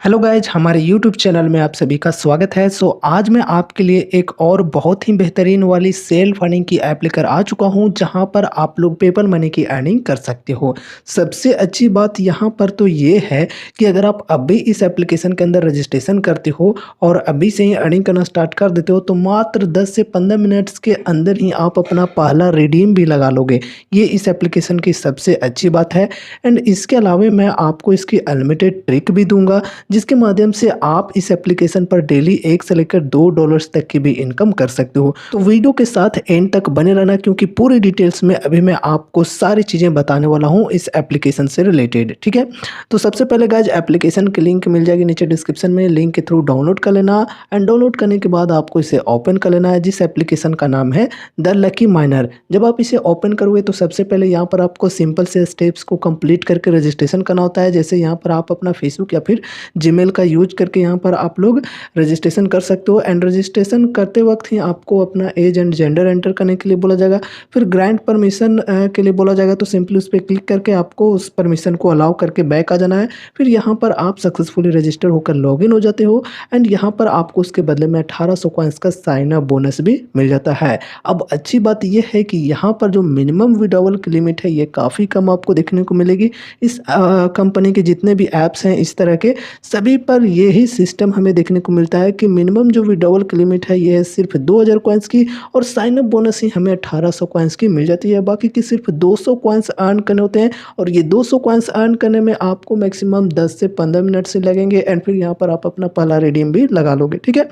Hello guys, हमारे YouTube channel में आप सभी का स्वागत है। आज मैं आपके लिए एक और बहुत ही बेहतरीन वाली सेल्फ अर्निंग की ऐप लेकर आ चुका हूं, जहां पर आप लोग पेपर मनी की अर्निंग कर सकते हो। सबसे अच्छी बात यहां पर तो ये है कि अगर आप अभी इस एप्लीकेशन के अंदर रजिस्ट्रेशन करते हो और अभी से ही अर्निंग करना स्टार्ट कर देते हो, तो मात्र 10 से 15 मिनट्स के अंदर ही आप अपना पहला रिडीम भी लगा लोगे। ये इस एप्लीकेशन की सबसे अच्छी बात है। एंड इसके अलावा मैं आपको इसकी अनलिमिटेड ट्रिक भी दूंगा, जिसके माध्यम से आप इस एप्लीकेशन पर डेली 1 से लेकर $2 तक की भी इनकम कर सकते हो। तो वीडियो के साथ एंड तक बने रहना, क्योंकि पूरी डिटेल्स में अभी मैं आपको सारी चीज़ें बताने वाला हूँ इस एप्लीकेशन से रिलेटेड। ठीक है, तो सबसे पहले गाइज एप्लीकेशन की लिंक मिल जाएगी नीचे डिस्क्रिप्शन में, लिंक के थ्रू डाउनलोड कर लेना। एंड डाउनलोड करने के बाद आपको इसे ओपन कर लेना है, जिस एप्लीकेशन का नाम है द लकी माइनर। जब आप इसे ओपन करोगे तो सबसे पहले यहाँ पर आपको सिंपल से स्टेप्स को कंप्लीट करके रजिस्ट्रेशन करना होता है। जैसे यहाँ पर आप अपना फेसबुक या फिर जीमेल का यूज करके यहाँ पर आप लोग रजिस्ट्रेशन कर सकते हो। एंड रजिस्ट्रेशन करते वक्त ही आपको अपना एज एंड जेंडर एंटर करने के लिए बोला जाएगा। फिर ग्रांट परमिशन के लिए बोला जाएगा, तो सिंपली उस पर क्लिक करके आपको उस परमिशन को अलाउ करके बैक आ जाना है। फिर यहाँ पर आप सक्सेसफुली रजिस्टर होकर लॉगिन हो जाते हो। एंड यहाँ पर आपको उसके बदले में 1800 कॉइन्स का साइन अप बोनस भी मिल जाता है। अब अच्छी बात यह है कि यहाँ पर जो मिनिमम विड्रॉवल की लिमिट है, ये काफ़ी कम आपको देखने को मिलेगी। इस कंपनी के जितने भी ऐप्स हैं इस तरह के, सभी पर यही सिस्टम हमें देखने को मिलता है कि मिनिमम जो विड्रॉवल की लिमिट है ये है सिर्फ 2000 कॉइन्स की, और साइन अप बोनस ही हमें 1800 कॉइन्स की मिल जाती है। बाकी की सिर्फ 200 कॉइन्स अर्न करने होते हैं, और ये 200 कॉइन्स अर्न करने में आपको मैक्सिमम 10 से 15 मिनट से लगेंगे। एंड फिर यहाँ पर आप अपना पहला रिडीम भी लगा लोगे। ठीक है,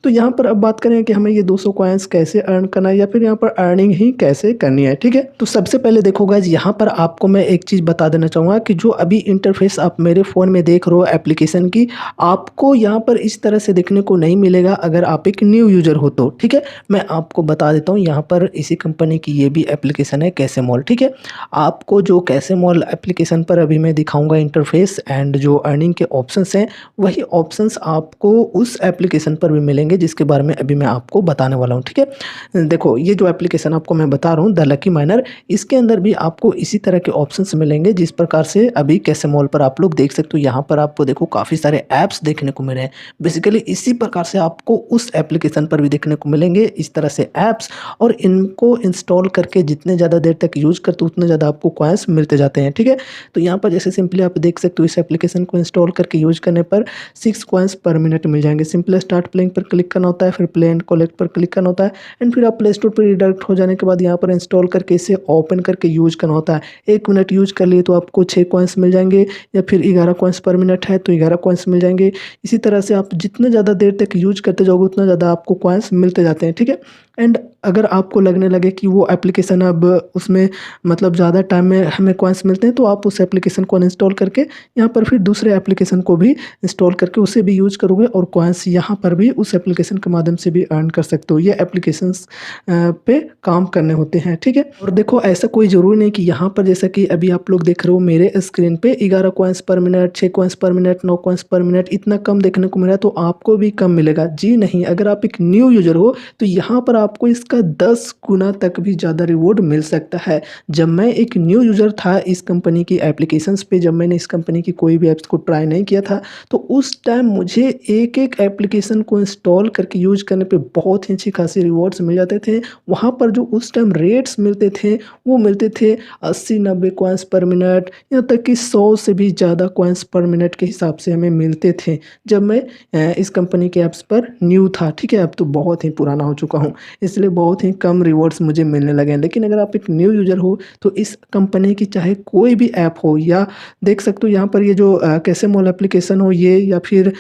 तो यहाँ पर अब बात करें कि हमें ये 200 कॉइन्स कैसे अर्न करना है, या फिर यहाँ पर अर्निंग ही कैसे करनी है। ठीक है, तो सबसे पहले देखो गाइस, यहाँ पर आपको मैं एक चीज़ बता देना चाहूँगा कि जो अभी इंटरफेस आप मेरे फ़ोन में देख रहे हो एप्लीकेशन की, आपको यहाँ पर इस तरह से देखने को नहीं मिलेगा अगर आप एक न्यू यूज़र हो तो। ठीक है, मैं आपको बता देता हूँ, यहाँ पर इसी कंपनी की ये भी एप्लीकेशन है कैसे मॉल। ठीक है, आपको जो कैसे मॉल एप्लीकेशन पर अभी मैं दिखाऊँगा इंटरफेस एंड जो अर्निंग के ऑप्शंस हैं, वही ऑप्शंस आपको उस एप्लीकेशन पर भी मिलेंगे जिसके बारे में अभी मैं आपको बताने वाला हूँ। ठीक है, देखो ये जो एप्लीकेशन आपको मैं बता रहा हूँ द लकी माइनर, इसके अंदर भी आपको इसी तरह के ऑप्शंस मिलेंगे जिस प्रकार से अभी कैसे मॉल पर आप लोग देख सकते हो। यहाँ पर आपको देखो काफ़ी सारे ऐप्स देखने को मिल रहे हैं। बेसिकली इसी प्रकार से आपको उस एप्लीकेशन पर भी देखने को मिलेंगे इस तरह से ऐप्स, और इनको इंस्टॉल करके जितने ज़्यादा देर तक यूज करते हो उतने ज़्यादा आपको कॉइन्स मिलते जाते हैं। ठीक है, तो यहाँ पर जैसे सिंपली आप देख सकते हो इस एप्लीकेशन को इंस्टॉल करके यूज करने पर 6 कॉइन्स पर मिनट मिल जाएंगे। सिंपल स्टार्ट प्लेइंग पर क्लिक करना होता है, फिर प्ले एंड कलेक्ट पर क्लिक करना होता है। एंड फिर आप प्ले स्टोर पर रिडायरेक्ट हो जाने के बाद यहाँ पर इंस्टॉल करके इसे ओपन करके यूज करना होता है। 1 मिनट यूज कर लिए तो आपको 6 कॉइन्स मिल जाएंगे, या फिर 11 कॉइन्स पर मिनट है तो 11 कॉइन्स मिल जाएंगे। इसी तरह से आप जितने ज़्यादा देर तक यूज करते जाओगे उतना ज़्यादा आपको कॉइन्स मिलते जाते हैं। ठीक है, एंड अगर आपको लगने लगे कि वो एप्लीकेशन अब उसमें मतलब ज़्यादा टाइम में हमें कॉइन्स मिलते हैं, तो आप उस एप्लीकेशन को अनइंस्टॉल करके यहाँ पर फिर दूसरे एप्लीकेशन को भी इंस्टॉल करके उसे भी यूज करोगे, और कॉइन्स यहाँ पर भी उस एप्लीकेशन के माध्यम से भी अर्न कर सकते हो। ये एप्लीकेशंस पे काम करने होते हैं। ठीक है, और देखो ऐसा कोई ज़रूरी नहीं कि यहाँ पर जैसा कि अभी आप लोग देख रहे हो मेरे स्क्रीन पे 11 कॉइन्स पर मिनट, 6 कॉइन्स पर मिनट, 9 कॉइन्स पर मिनट, इतना कम देखने को मिला तो आपको भी कम मिलेगा। जी नहीं, अगर आप एक न्यू यूजर हो तो यहाँ पर आपको इसका 10 गुना तक भी ज़्यादा रिवॉर्ड मिल सकता है। जब मैं एक न्यू यूजर था इस कंपनी की एप्लीकेशंस पे, जब मैंने इस कंपनी की कोई भी ऐप्स को ट्राई नहीं किया था, तो उस टाइम मुझे एक एक एप्लीकेशन को इंस्टॉल करके यूज करने पे बहुत ही अच्छी खासी रिवॉर्ड्स मिल जाते थे। वहाँ पर जो उस टाइम रेट्स मिलते थे वो मिलते थे 80-90 कॉइन्स पर मिनट, यहाँ तक कि 100 से भी ज़्यादा कॉइन्स पर मिनट के हिसाब से हमें मिलते थे जब मैं इस कंपनी के ऐप्स पर न्यू था। ठीक है, अब तो बहुत ही पुराना हो चुका हूँ, इसलिए बहुत ही कम रिवॉर्ड्स मुझे मिलने लगे हैं। लेकिन अगर आप एक न्यू यूजर हो तो इस कंपनी की चाहे कोई भी ऐप हो, या देख सकते हो यहाँ पर ये जो कैसे मॉल एप्लीकेशन हो ये, या फिर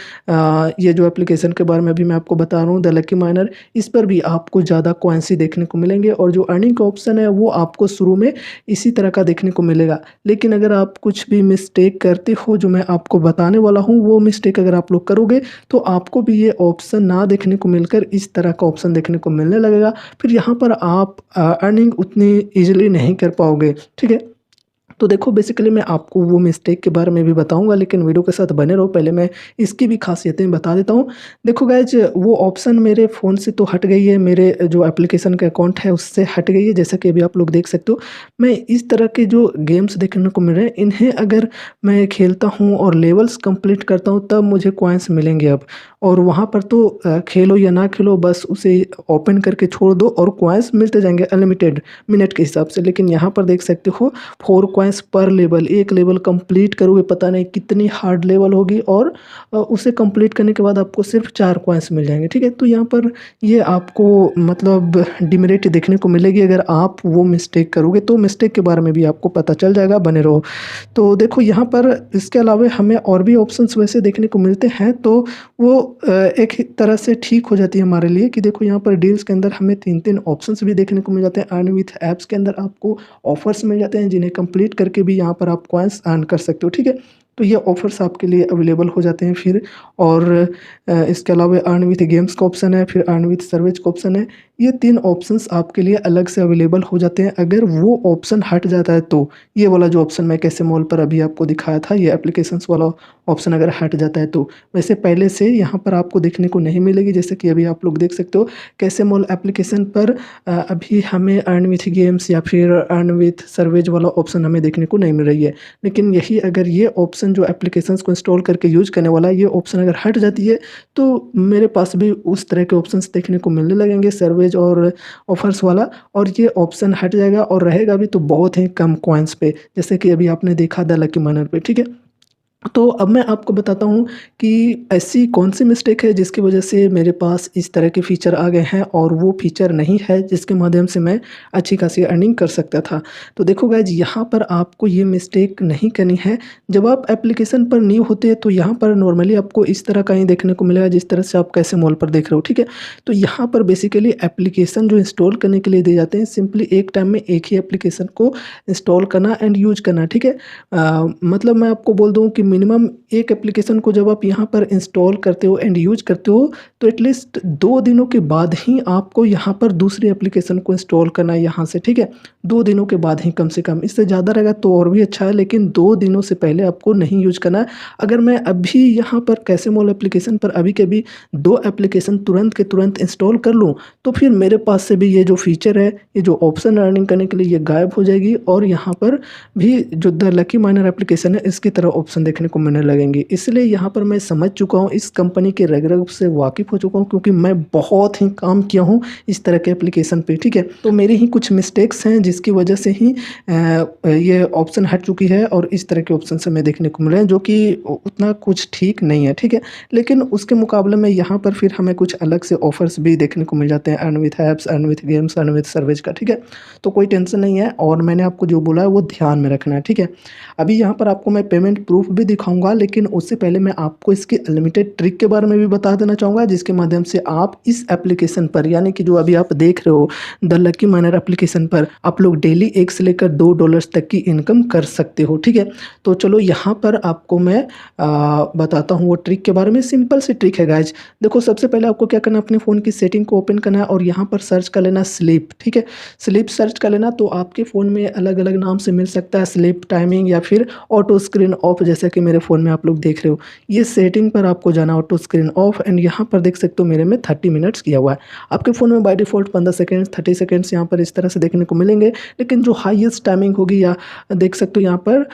ये जो एप्लीकेशन के बारे में अभी मैं आपको बता रहा हूँ द लकी माइनर, इस पर भी आपको ज़्यादा कॉइन्स ही देखने को मिलेंगे, और जो अर्निंग का ऑप्शन है वो आपको शुरू में इसी तरह का देखने को मिलेगा। लेकिन अगर आप कुछ भी मिस्टेक करते हो, जो मैं आपको बताने वाला हूँ वो मिस्टेक अगर आप लोग करोगे तो आपको भी ये ऑप्शन ना देखने को मिलकर इस तरह का ऑप्शन देखने को मिलने लगेगा। फिर यहाँ पर आप अर्निंग उतनी ईजिली नहीं कर पाओगे। ठीक है, तो देखो बेसिकली मैं आपको वो मिस्टेक के बारे में भी बताऊँगा, लेकिन वीडियो के साथ बने रहो। पहले मैं इसकी भी ख़ासियतें बता देता हूँ। देखो गाइज़, वो ऑप्शन मेरे फ़ोन से तो हट गई है, मेरे जो एप्लीकेशन का अकाउंट है उससे हट गई है, जैसा कि अभी आप लोग देख सकते हो। मैं इस तरह के जो गेम्स देखने को मिल रहे हैं, इन्हें अगर मैं खेलता हूँ और लेवल्स कंप्लीट करता हूँ तब मुझे कॉइन्स मिलेंगे अब। और वहाँ पर तो खेलो या ना खेलो, बस उसे ओपन करके छोड़ दो और कॉइन्स मिलते जाएँगे अनलिमिटेड मिनट के हिसाब से। लेकिन यहाँ पर देख सकते हो 4 कॉइन्स पर लेवल, एक लेवल कंप्लीट करोगे पता नहीं कितनी हार्ड लेवल होगी, और उसे कंप्लीट करने के बाद आपको सिर्फ 4 कॉइन्स मिल जाएँगे, ठीक है? तो यहाँ पर ये आपको मतलब डिमेरिट देखने को मिलेगी अगर आप वो मिस्टेक करोगे, तो मिस्टेक के बारे में भी आपको पता चल जाएगा, बने रहो। तो देखो यहाँ पर इसके अलावा हमें और भी ऑप्शंस वैसे देखने को मिलते हैं, तो वो एक ही तरह से ठीक हो जाती है हमारे लिए कि देखो यहाँ पर डील्स के अंदर हमें 3-3 ऑप्शंस भी देखने को मिल जाते हैं। अर्न विथ ऐप्स के अंदर आपको ऑफर्स मिल जाते हैं, जिन्हें कंप्लीट करके भी यहाँ पर आप कॉइन्स अर्न कर सकते हो, ठीक है? तो ये ऑफर्स आपके लिए अवेलेबल हो जाते हैं फिर। और इसके अलावा अर्न विथ गेम्स का ऑप्शन है, फिर अर्न विथ सर्विस का ऑप्शन है। ये 3 ऑप्शंस आपके लिए अलग से अवेलेबल हो जाते हैं। अगर वो ऑप्शन हट जाता है तो ये वाला जो ऑप्शन मैं कैसे मॉल पर अभी आपको दिखाया था, ये एप्लीकेशंस वाला ऑप्शन अगर हट जाता है तो। वैसे पहले से यहाँ पर आपको देखने को नहीं मिलेगी, जैसे कि अभी आप लोग देख सकते हो कैसे मॉल एप्लीकेशन पर अभी हमें अर्न विथ गेम्स या फिर अर्न विथ सर्विस वाला ऑप्शन हमें देखने को नहीं मिल रही है। लेकिन यही अगर ये ऑप्शन जो एप्लीकेशंस को इंस्टॉल करके यूज़ करने वाला है, ये ऑप्शन अगर हट जाती है तो मेरे पास भी उस तरह के ऑप्शंस देखने को मिलने लगेंगे, सर्विस और ऑफर्स वाला। और ये ऑप्शन हट जाएगा और रहेगा भी तो बहुत ही कम कॉइन्स पे, जैसे कि अभी आपने देखा द लकी माइनर पे, ठीक है? तो अब मैं आपको बताता हूँ कि ऐसी कौन-सी मिस्टेक है जिसकी वजह से मेरे पास इस तरह के फ़ीचर आ गए हैं और वो फ़ीचर नहीं है जिसके माध्यम से मैं अच्छी खासी अर्निंग कर सकता था। तो देखो गाइज़, यहाँ पर आपको ये मिस्टेक नहीं करनी है। जब आप एप्लीकेशन पर न्यू होते हैं तो यहाँ पर नॉर्मली आपको इस तरह का ही देखने को मिलेगा जिस तरह से आप कैसे मॉल पर देख रहे हो, ठीक है? तो यहाँ पर बेसिकली एप्लीकेशन जो इंस्टॉल करने के लिए दिए जाते हैं, सिंपली एक टाइम में एक ही एप्लीकेशन को इंस्टॉल करना एंड यूज़ करना, ठीक है? मतलब मैं आपको बोल दूँ कि मिनिमम एक एप्लीकेशन को जब आप यहाँ पर इंस्टॉल करते हो एंड यूज़ करते हो, तो एटलीस्ट 2 दिनों के बाद ही आपको यहाँ पर दूसरी एप्लीकेशन को इंस्टॉल करना है यहाँ से, ठीक है? 2 दिनों के बाद ही कम से कम, इससे ज़्यादा रहेगा तो और भी अच्छा है, लेकिन 2 दिनों से पहले आपको नहीं यूज़ करना है। अगर मैं अभी यहाँ पर कैसे मॉल एप्लीकेशन पर अभी के अभी 2 एप्लीकेशन तुरंत के तुरंत इंस्टॉल कर लूँ, तो फिर मेरे पास से भी ये जो फ़ीचर है, ये जो ऑप्शन अर्निंग करने के लिए ये गायब हो जाएगी, और यहाँ पर भी जो द लकी माइनर एप्लीकेशन है इसकी तरह ऑप्शन देखने को मिलने लगेंगे। इसलिए यहाँ पर मैं समझ चुका हूँ, इस कंपनी के रग-रग से वाकिफ़ हो चुका हूँ, क्योंकि मैं बहुत ही काम किया हूँ इस तरह के एप्लीकेशन पे, ठीक है? तो मेरी ही कुछ मिस्टेक्स हैं जिसकी वजह से ही ये ऑप्शन हट चुकी है और इस तरह के ऑप्शन हमें देखने को मिले हैं जो कि उतना कुछ ठीक नहीं है, ठीक है? लेकिन उसके मुकाबले में यहाँ पर फिर हमें कुछ अलग से ऑफ़र्स भी देखने को मिल जाते हैं, earn with apps, earn with games, earn with service का, ठीक है? तो कोई टेंशन नहीं है, और मैंने आपको जो बोला है वो ध्यान में रखना है, ठीक है? अभी यहाँ पर आपको मैं पेमेंट प्रूफ़ भी दिखाऊँगा, लेकिन उससे पहले मैं आपको इसकी अनलिमिटेड ट्रिक के बारे में भी बता देना चाहूँगा, जिसके माध्यम से आप इस एप्लीकेशन पर, यानी कि जो अभी आप देख रहे हो द लकी माइनर एप्लीकेशन पर, आप लोग डेली 1 से लेकर $2 तक की इनकम कर सकते हो, ठीक है? तो चलो यहाँ पर आपको मैं बताता हूँ वो ट्रिक के बारे में। सिंपल सी ट्रिक है गाइज़। देखो, सबसे पहले आपको क्या करना है, अपने फ़ोन की सेटिंग को ओपन करना है और यहाँ पर सर्च कर लेना स्लीप, ठीक है? स्लीप सर्च कर लेना, तो आपके फ़ोन में अलग-अलग नाम से मिल सकता है, स्लीप टाइमिंग या फिर ऑटो स्क्रीन ऑफ, जैसा कि मेरे फ़ोन में आप लोग देख रहे हो। ये सेटिंग पर आपको जाना, ऑटो स्क्रीन ऑफ, एंड यहाँ पर देख सकते हो मेरे में 30 मिनट्स किया हुआ है। आपके फ़ोन में बाय डिफ़ॉल्ट 15 सेकंड्स, 30 सेकंड्स यहाँ पर इस तरह से देखने को मिलेंगे, लेकिन जो हाईएस्ट टाइमिंग होगी, या देख सकते हो यहाँ पर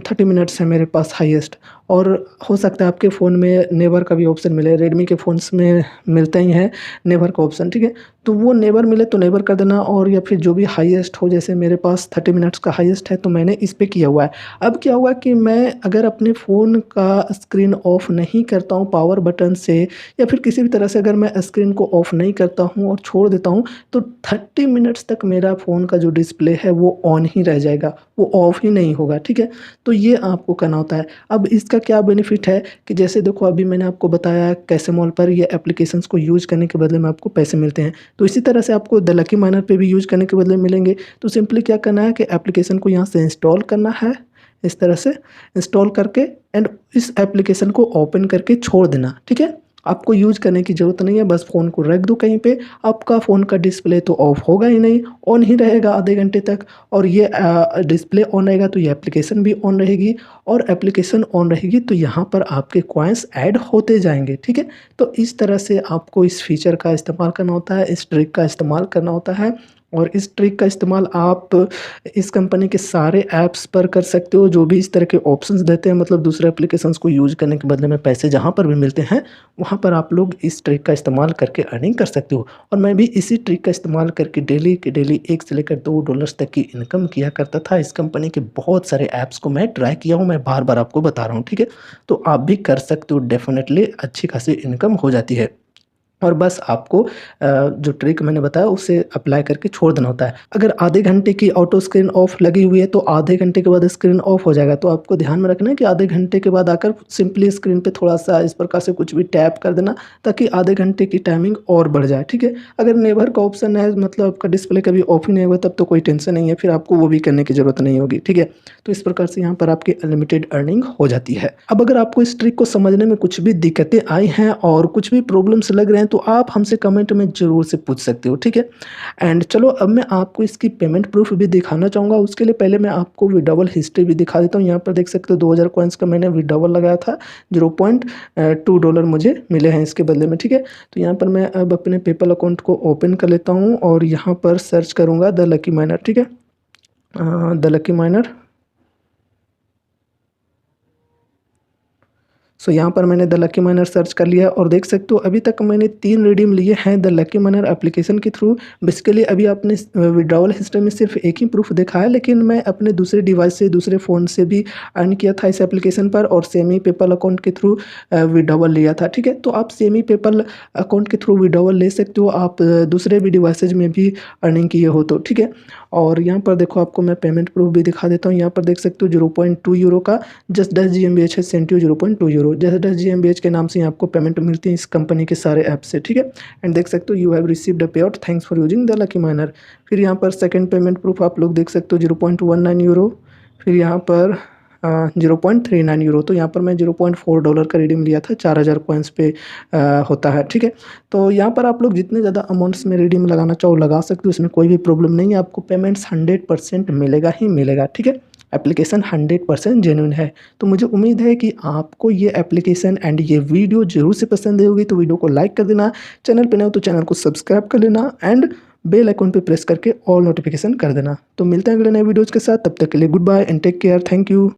30 मिनट्स है मेरे पास हाईएस्ट। और हो सकता है आपके फ़ोन में नेवर का भी ऑप्शन मिले, रेडमी के फ़ोन्स में मिलता ही है नेवर का ऑप्शन, ठीक है? तो वो नेवर मिले तो नेवर कर देना, और या फिर जो भी हाईएस्ट हो, जैसे मेरे पास 30 मिनट्स का हाईएस्ट है तो मैंने इस पे किया हुआ है। अब क्या हुआ कि मैं अगर अपने फ़ोन का स्क्रीन ऑफ नहीं करता हूँ पावर बटन से, या फिर किसी भी तरह से अगर मैं स्क्रीन को ऑफ नहीं करता हूँ और छोड़ देता हूँ, तो 30 मिनट्स तक मेरा फ़ोन का जो डिस्प्ले है वो ऑन ही रह जाएगा, वो ऑफ ही नहीं होगा, ठीक है? तो ये आपको करना होता है। अब इसका क्या बेनिफिट है कि जैसे देखो, अभी मैंने आपको बताया कैसे मॉल पर ये एप्लीकेशंस को यूज़ करने के बदले में आपको पैसे मिलते हैं, तो इसी तरह से आपको द लकी माइनर पे भी यूज़ करने के बदले मिलेंगे। तो सिंपली क्या करना है कि एप्लीकेशन को यहाँ से इंस्टॉल करना है, इस तरह से इंस्टॉल करके, एंड इस एप्लीकेशन को ओपन करके छोड़ देना, ठीक है? आपको यूज़ करने की ज़रूरत नहीं है, बस फ़ोन को रख दो कहीं पे, आपका फ़ोन का डिस्प्ले तो ऑफ होगा ही नहीं, ऑन ही रहेगा आधे घंटे तक। और ये डिस्प्ले ऑन रहेगा तो ये एप्लीकेशन भी ऑन रहेगी, और एप्लीकेशन ऑन रहेगी तो यहाँ पर आपके कॉइन्स ऐड होते जाएँगे, ठीक है? तो इस तरह से आपको इस फीचर का इस्तेमाल करना होता है, इस ट्रिक का इस्तेमाल करना होता है, और इस ट्रिक का इस्तेमाल आप इस कंपनी के सारे ऐप्स पर कर सकते हो, जो भी इस तरह के ऑप्शंस देते हैं, मतलब दूसरे एप्लीकेशंस को यूज़ करने के बदले में पैसे जहाँ पर भी मिलते हैं, वहाँ पर आप लोग इस ट्रिक का इस्तेमाल करके अर्निंग कर सकते हो। और मैं भी इसी ट्रिक का इस्तेमाल करके डेली के डेली 1 से लेकर $2 तक की इनकम किया करता था। इस कंपनी के बहुत सारे ऐप्स को मैं ट्राई किया हूँ, मैं बार-बार आपको बता रहा हूँ, ठीक है? तो आप भी कर सकते हो, डेफ़िनेटली अच्छी खासी इनकम हो जाती है। और बस आपको जो ट्रिक मैंने बताया उसे अप्लाई करके छोड़ देना होता है। अगर आधे घंटे की ऑटो स्क्रीन ऑफ लगी हुई है तो आधे घंटे के बाद स्क्रीन ऑफ हो जाएगा। तो आपको ध्यान में रखना है कि आधे घंटे के बाद आकर सिंपली स्क्रीन पे थोड़ा-सा इस प्रकार से कुछ भी टैप कर देना, ताकि आधे घंटे की टाइमिंग और बढ़ जाए, ठीक है? अगर नेवर का ऑप्शन है, मतलब आपका डिस्प्ले कभी ऑफ ही नहीं हुआ, तब तो कोई टेंशन नहीं है, फिर आपको वो भी करने की ज़रूरत नहीं होगी, ठीक है? तो इस प्रकार से यहाँ पर आपकी अनलिमिटेड अर्निंग हो जाती है। अब अगर आपको इस ट्रिक को समझने में कुछ भी दिक्कतें आई हैं और कुछ भी प्रॉब्लम्स लग रहे हैं, तो आप हमसे कमेंट में ज़रूर से पूछ सकते हो, ठीक है? एंड चलो अब मैं आपको इसकी पेमेंट प्रूफ भी दिखाना चाहूँगा। उसके लिए पहले मैं आपको विड्रॉवल हिस्ट्री भी दिखा देता हूँ। यहाँ पर देख सकते हो 2000 कॉइन्स का मैंने विड्रॉवल लगाया था, $0.2 मुझे मिले हैं इसके बदले में, ठीक है? तो यहाँ पर मैं अब अपने पेपल अकाउंट को ओपन कर लेता हूँ और यहाँ पर सर्च करूँगा द लकी माइनर, ठीक है? The lucky minor. सो यहाँ पर मैंने द लकी माइनर सर्च कर लिया और देख सकते हो अभी तक मैंने 3 रिडीम लिए हैं द लकी माइनर एप्लीकेशन के थ्रू। बेसिकली अभी आपने विड्रॉवल हिस्ट्री में सिर्फ एक ही प्रूफ देखा है, लेकिन मैं अपने दूसरे डिवाइस से, दूसरे फ़ोन से भी अर्न किया था इस एप्लीकेशन पर, और सेम ही पेपल अकाउंट के थ्रू विड्रॉवल लिया था, ठीक है? तो आप सेम ही पेपल अकाउंट के थ्रू विड्रॉवल ले सकते हो, आप दूसरे भी डिवाइसेज में भी अर्निंग किए हो तो, ठीक है? और यहाँ पर देखो आपको मैं पेमेंट प्रूफ भी दिखा देता हूँ। यहाँ पर देख सकते हो €0.2 का जस्ट 10 GmbH है, सेंड यू €0.2। जैसे 10 GmbH के नाम से ही आपको पेमेंट मिलती है इस कंपनी के सारे ऐप से, ठीक है? एंड देख सकते हो यू हैव रिसीव्ड अ पे out, thanks for using the lucky minor. फिर यहाँ पर सेकंड पेमेंट प्रूफ आप लोग देख सकते हो €0.19। फिर यहाँ पर €0.39। तो यहाँ पर मैं $0.4 का रिडीम लिया था, 4000 कॉइन्स पे होता है, ठीक है? तो यहाँ पर आप लोग जितने ज़्यादा अमाउंट्स में रिडीम लगाना चाहो लगा सकते हो, इसमें कोई भी प्रॉब्लम नहीं है, आपको पेमेंट्स 100% मिलेगा ही मिलेगा, ठीक है? एप्लीकेशन 100% जेन्युइन है। तो मुझे उम्मीद है कि आपको ये एप्लीकेशन एंड ये वीडियो ज़रूर से पसंद आई होगी, तो वीडियो को लाइक कर देना, चैनल पे नए हो तो चैनल को सब्सक्राइब कर लेना, एंड बेल आइकन पे प्रेस करके ऑल नोटिफिकेशन कर देना। तो मिलते हैं अगले नए वीडियोज़ के साथ, तब तक के लिए good bye and take care, thank you.